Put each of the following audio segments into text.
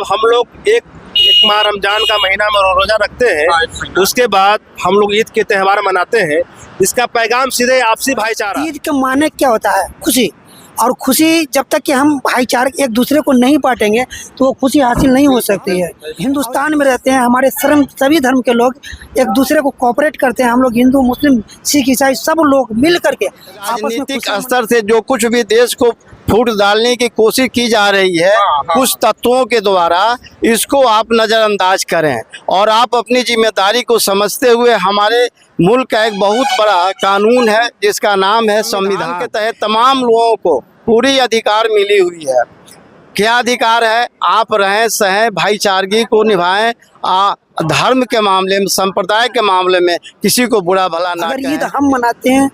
जब हम लोग एक माह रमजान का महीना में रोजा रखते हैं, उसके बाद हम लोग ईद के त्यौहार मनाते हैं। इसका पैगाम सीधे आपसी भाईचारा। ईद का माने क्या होता है? खुशी। और खुशी जब तक कि हम भाईचारा एक दूसरे को नहीं बांटेंगे तो वो खुशी हासिल नहीं हो सकती है। हिंदुस्तान में रहते हैं हमारे सभी धर्म के लोग एक दूसरे को कोऑपरेट करते हैं। हम लोग हिंदू, मुस्लिम, सिख, ईसाई सब लोग मिल करके राजनीतिक स्तर से जो कुछ भी देश को फूट डालने की कोशिश की जा रही है कुछ तत्वों के द्वारा, इसको आप नज़रअंदाज करें और आप अपनी जिम्मेदारी को समझते हुए हमारे मुल्क का एक बहुत बड़ा कानून है जिसका नाम है संविधान के तहत तमाम लोगों को पूरी अधिकार मिली हुई है। क्या अधिकार है? आप रहें, सहें, भाईचारगी को निभाएं, धर्म के मामले में, संप्रदाय के मामले में किसी को बुरा भला ना कहें। ईद हम मनाते हैं,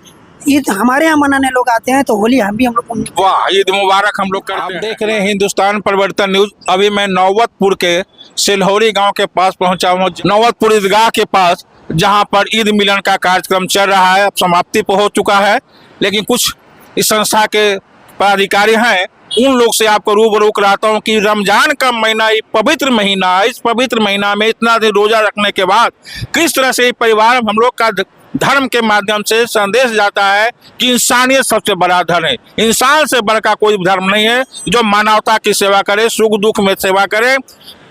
ईद हमारे यहाँ मनाने लोग आते हैं तो होली हम भी हम लोग वाह, ईद मुबारक हम लोग करते हैं। देख रहे हैं हिंदुस्तान परिवर्तन न्यूज। अभी मैं नौबतपुर के सिलहौरी गांव के पास पहुंचा हूं, नौबतपुर ईदगाह के पास, जहां पर ईद मिलन का कार्यक्रम चल रहा है। अब समाप्ति पर हो चुका है, लेकिन कुछ इस संस्था के पदाधिकारी हैं, उन लोग से आपको रूबरू कराता हूँ कि रमजान का महीना, ये पवित्र महीना, इस पवित्र महीना में इतना दिन रोजा रखने के बाद किस तरह से परिवार हम लोग का धर्म के माध्यम से संदेश जाता है कि इंसानियत सबसे बड़ा धर्म है। इंसान से बढ़कर कोई धर्म नहीं है जो मानवता की सेवा करे, सुख दुख में सेवा करे,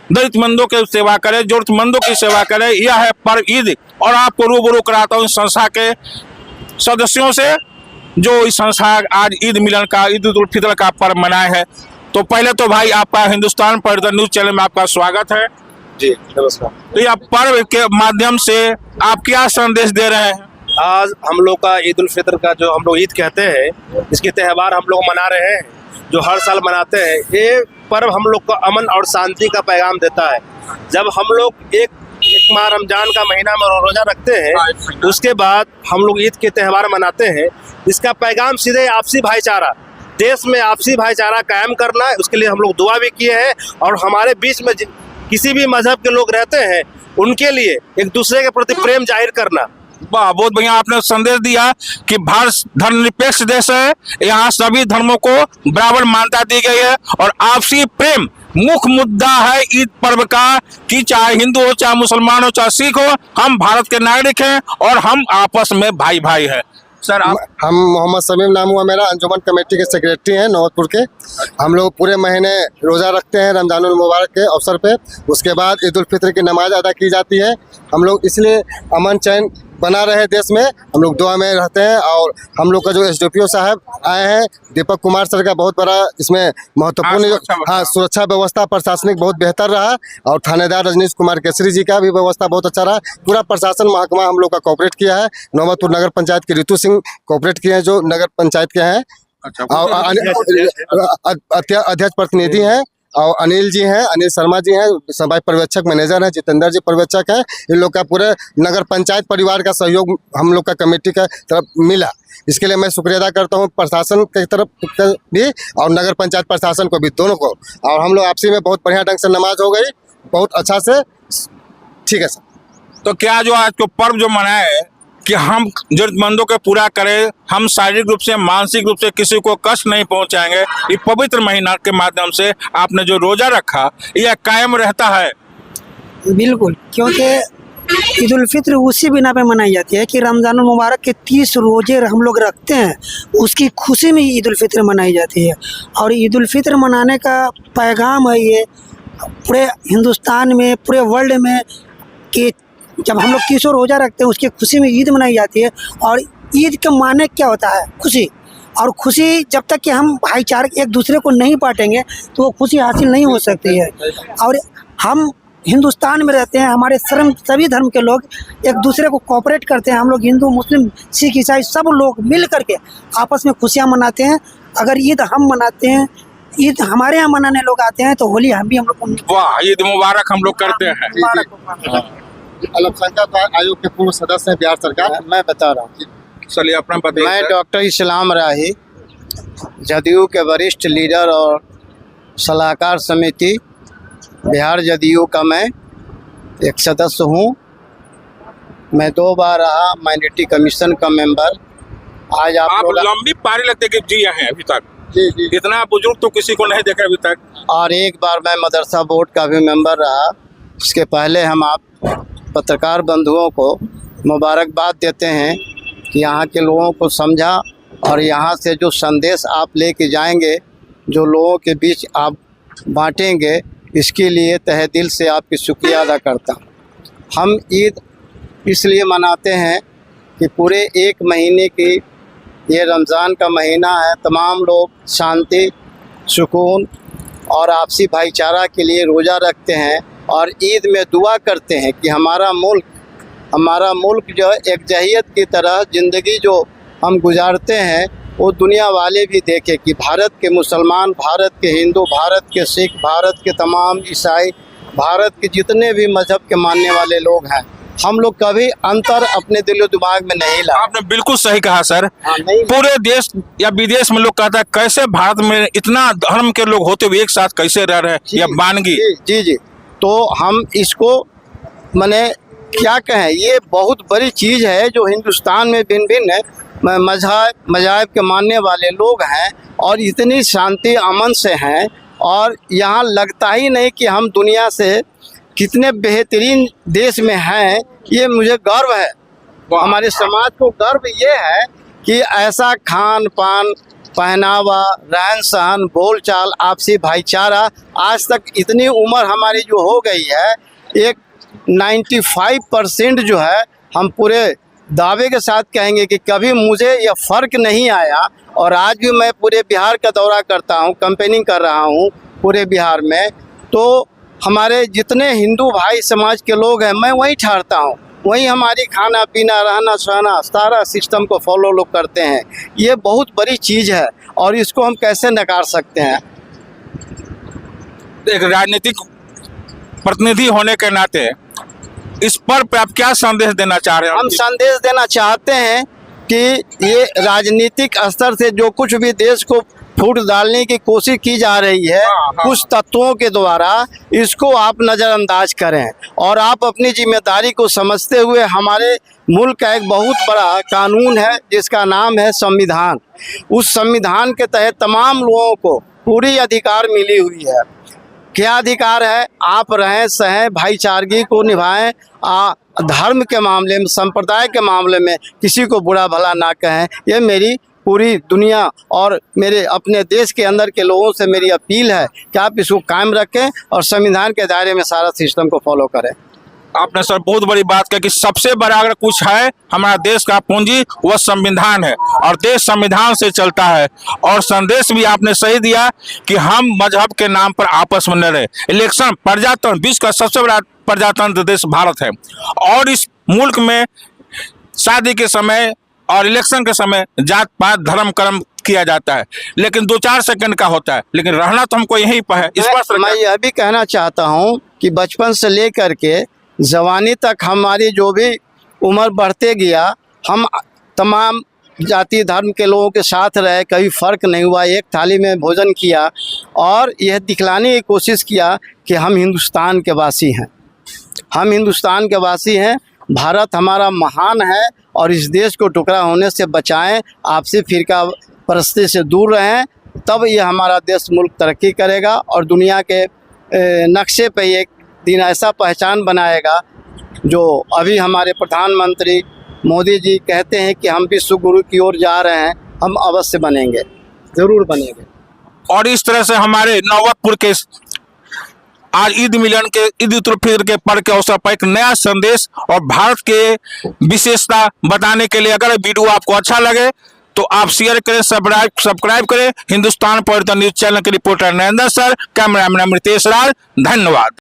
दलितमंदों की सेवा करे, जरूरतमंदों की सेवा करे। यह है पर्व ईद। और आपको रूबरू कराता हूँ इस संस्था के सदस्यों से जो इस संस्था आज ईद मिलन का, ईद उल फितर का पर्व मनाए है। तो पहले तो भाई आपका हिंदुस्तान परिवर्तन न्यूज चैनल में आपका स्वागत है जी, नमस्कार। तो यह पर्व के माध्यम से आप क्या संदेश दे रहे हैं? आज हम लोग का ईद उल फितर का, जो हम लोग ईद कहते हैं, इसके त्यौहार हम लोग मना रहे हैं, जो हर साल मनाते हैं। ये पर्व हम लोग को अमन और शांति का पैगाम देता है। जब हम लोग एक माह रमजान का महीना में रोजा रखते हैं, उसके बाद हम लोग ईद के त्यौहार मनाते हैं। इसका पैगाम सीधे आपसी भाईचारा, देश में आपसी भाईचारा कायम करना है। उसके लिए हम लोग दुआ भी किए हैं और हमारे बीच में किसी भी मजहब के लोग रहते हैं उनके लिए एक दूसरे के प्रति प्रेम जाहिर करना। वाह, बहुत बढ़िया आपने संदेश दिया कि भारत धर्मनिरपेक्ष देश है, यहाँ सभी धर्मों को बराबर मान्यता दी गई है और आपसी प्रेम मुख्य मुद्दा है ईद पर्व का, कि चाहे हिंदू हो, चाहे मुसलमान हो, चाहे सिख हो, हम भारत के नागरिक हैं और हम आपस में भाई भाई है। सर हम मोहम्मद समीम नाम हुआ मेरा, अंजुमन कमेटी के सेक्रेटरी हैं नौबतपुर के। हम लोग पूरे महीने रोज़ा रखते हैं रमजानुल मुबारक के अवसर पे। उसके बाद ईद उल फितर की नमाज अदा की जाती है। हम लोग इसलिए अमन चैन बना रहे देश में, हम लोग दुआ में रहते हैं। और हम लोग का जो SDPO साहब आए हैं, दीपक कुमार सर का बहुत बड़ा इसमें महत्वपूर्ण, सुरक्षा व्यवस्था प्रशासनिक बहुत बेहतर रहा। और थानेदार रजनीश कुमार केसरी जी का भी व्यवस्था बहुत अच्छा रहा। पूरा प्रशासन महकमा हम लोग का कोऑपरेट किया है। नौबतपुर नगर पंचायत के ऋतु सिंह कोऑपरेट किए हैं, जो नगर पंचायत के हैं। और अध्यक्ष प्रतिनिधि हैं, और अनिल जी हैं, अनिल शर्मा जी हैं, सफाई पर्यवेक्षक मैनेजर हैं, जितेंद्र जी पर्यवेक्षक हैं। इन लोग का पूरे नगर पंचायत परिवार का सहयोग हम लोग का कमेटी का तरफ मिला। इसके लिए मैं शुक्रिया अदा करता हूँ प्रशासन की तरफ भी और नगर पंचायत प्रशासन को भी, दोनों को। और हम लोग आपसी में बहुत बढ़िया ढंग से नमाज हो गई, बहुत अच्छा से। ठीक है सर। तो क्या जो आज को पर्व जो मनाए कि हम जरूरतमंदों को पूरा करें, हम शारीरिक रूप से, मानसिक रूप से किसी को कष्ट नहीं पहुंचाएंगे, ये पवित्र महीना के माध्यम से आपने जो रोजा रखा यह कायम रहता है। बिल्कुल, क्योंकि ईद उल फित्र उसी बिना पे मनाई जाती है कि रमजानुल मुबारक के 30 रोजे हम लोग रखते हैं, उसकी खुशी में ईद उल फित्र मनाई जाती है। और ईद उल फित्र मनाने का पैगाम है ये पूरे हिंदुस्तान में, पूरे वर्ल्ड में, कि जब हम लोग 30 रोजा रखते हैं उसकी खुशी में ईद मनाई जाती है। और ईद का माने क्या होता है? खुशी। और खुशी जब तक कि हम भाईचारा एक दूसरे को नहीं बांटेंगे तो वो खुशी हासिल नहीं हो सकती है। और हम हिंदुस्तान में रहते हैं, हमारे सभी धर्म के लोग एक दूसरे को कोऑपरेट करते हैं। हम लोग हिंदू, मुस्लिम, सिख, ईसाई सब लोग मिल करके आपस में खुशियाँ मनाते हैं। अगर ईद हम मनाते हैं, ईद हमारे यहाँ मनाने लोग आते हैं तो होली हम भी हम लोग। वाह, ईद मुबारक हम लोग करते हैं। अल्पसंख्यक आयोग के पूर्व सदस्य हैं बिहार सरकार। मैं बता रहा हूँ, चलिए अपना बताइए। मैं डॉक्टर इस्लाम राही, जदयू के वरिष्ठ लीडर और सलाहकार समिति बिहार जदयू का मैं एक सदस्य हूँ। मैं 2 बार रहा माइनॉरिटी कमीशन का मेंबर। आज आप लंबी पारी लगते कि जी हैं अभी तक? जी जी। इतना बुजुर्ग तो किसी को नहीं देखा अभी तक। और एक बार मैं मदरसा बोर्ड का भी मेंबर रहा। इसके पहले हम आप पत्रकार बंधुओं को मुबारकबाद देते हैं कि यहाँ के लोगों को समझा और यहाँ से जो संदेश आप लेके जाएंगे, जो लोगों के बीच आप बांटेंगे, इसके लिए तहे दिल से आपकी शुक्रिया अदा करता हूँ। हम ईद इसलिए मनाते हैं कि पूरे एक महीने की ये रमज़ान का महीना है, तमाम लोग शांति, सुकून और आपसी भाईचारा के लिए रोज़ा रखते हैं और ईद में दुआ करते हैं कि हमारा मुल्क जो है एक जहीयत की तरह ज़िंदगी जो हम गुजारते हैं वो दुनिया वाले भी देखें कि भारत के मुसलमान, भारत के हिंदू, भारत के सिख, भारत के तमाम ईसाई, भारत के जितने भी मज़हब के मानने वाले लोग हैं, हम लोग कभी अंतर अपने दिलो दिमाग में नहीं लाए। आपने बिल्कुल सही कहा सर। नहीं पूरे देश या विदेश में लोग कहता है कैसे भारत में इतना धर्म के लोग होते हुए एक साथ कैसे रह रहे हैं, जी, या वानगी। जी जी। तो हम इसको माने क्या कहें, ये बहुत बड़ी चीज़ है जो हिंदुस्तान में भिन्न भिन्न मज़हब के मानने वाले लोग हैं और इतनी शांति अमन से हैं, और यहाँ लगता ही नहीं कि हम दुनिया से कितने बेहतरीन देश में हैं। ये मुझे गर्व है, हमारे समाज को गर्व ये है कि ऐसा खान पान, पहनावा, रहन सहन, बोलचाल, आपसी भाईचारा, आज तक इतनी उम्र हमारी जो हो गई है, एक 95% जो है, हम पूरे दावे के साथ कहेंगे कि कभी मुझे यह फ़र्क नहीं आया। और आज भी मैं पूरे बिहार का दौरा करता हूँ, कैंपेनिंग कर रहा हूँ पूरे बिहार में, तो हमारे जितने हिंदू भाई समाज के लोग हैं, मैं वहीं ठहरता हूँ, वहीं हमारी खाना पीना, रहना सहना, सारा सिस्टम को फॉलो लोग करते हैं। ये बहुत बड़ी चीज़ है और इसको हम कैसे नकार सकते हैं। एक राजनीतिक प्रतिनिधि होने के नाते इस पर पे आप क्या संदेश देना चाह रहे हैं? हम संदेश देना चाहते हैं कि ये राजनीतिक स्तर से जो कुछ भी देश को फूट डालने की कोशिश की जा रही है, कुछ तत्वों के द्वारा, इसको आप नज़रअंदाज करें और आप अपनी जिम्मेदारी को समझते हुए, हमारे मुल्क का एक बहुत बड़ा कानून है जिसका नाम है संविधान। उस संविधान के तहत तमाम लोगों को पूरी अधिकार मिली हुई है। क्या अधिकार है? आप रहें सहें, भाईचारगी को निभाएं, धर्म के मामले में, संप्रदाय के मामले में किसी को बुरा भला ना कहें। ये मेरी पूरी दुनिया और मेरे अपने देश के अंदर के लोगों से मेरी अपील है कि आप इसको कायम रखें और संविधान के दायरे में सारा सिस्टम को फॉलो करें। आपने सर बहुत बड़ी बात कही कि सबसे बड़ा अगर कुछ है हमारा देश का पूंजी, वह संविधान है और देश संविधान से चलता है। और संदेश भी आपने सही दिया कि हम मजहब के नाम पर आपस में न रहे। इलेक्शन, प्रजातंत्र, विश्व का सबसे बड़ा प्रजातंत्र देश भारत है और इस मुल्क में शादी के समय और इलेक्शन के समय जात पात, धर्म कर्म किया जाता है, लेकिन 2-4 सेकंड का होता है, लेकिन रहना तो हमको यहीं पर है। इस पर मैं यह भी कहना चाहता हूँ कि बचपन से लेकर के जवानी तक हमारी जो भी उम्र बढ़ते गया, हम तमाम जाति धर्म के लोगों के साथ रहे, कभी फ़र्क नहीं हुआ, एक थाली में भोजन किया और यह दिखलाने की कोशिश किया कि हम हिंदुस्तान के वासी हैं। हम हिंदुस्तान के वासी हैं, भारत हमारा महान है और इस देश को टुकड़ा होने से बचाएं, आपसी फिरका परस्ती से दूर रहें, तब ये हमारा देश मुल्क तरक्की करेगा और दुनिया के नक्शे पे एक दिन ऐसा पहचान बनाएगा जो अभी हमारे प्रधानमंत्री मोदी जी कहते हैं कि हम विश्व गुरु की ओर जा रहे हैं, हम अवश्य बनेंगे, ज़रूर बनेंगे। और इस तरह से हमारे नौबतपुर के आज ईद मिलन के, ईद उल फितर के पर्व के अवसर पर एक नया संदेश और भारत के विशेषता बताने के लिए अगर वीडियो आपको अच्छा लगे तो आप शेयर करें, सब्सक्राइब करें। हिंदुस्तान परिवर्तन न्यूज चैनल के reporter Narendra sir, cameraman Amritesh Raj, धन्यवाद।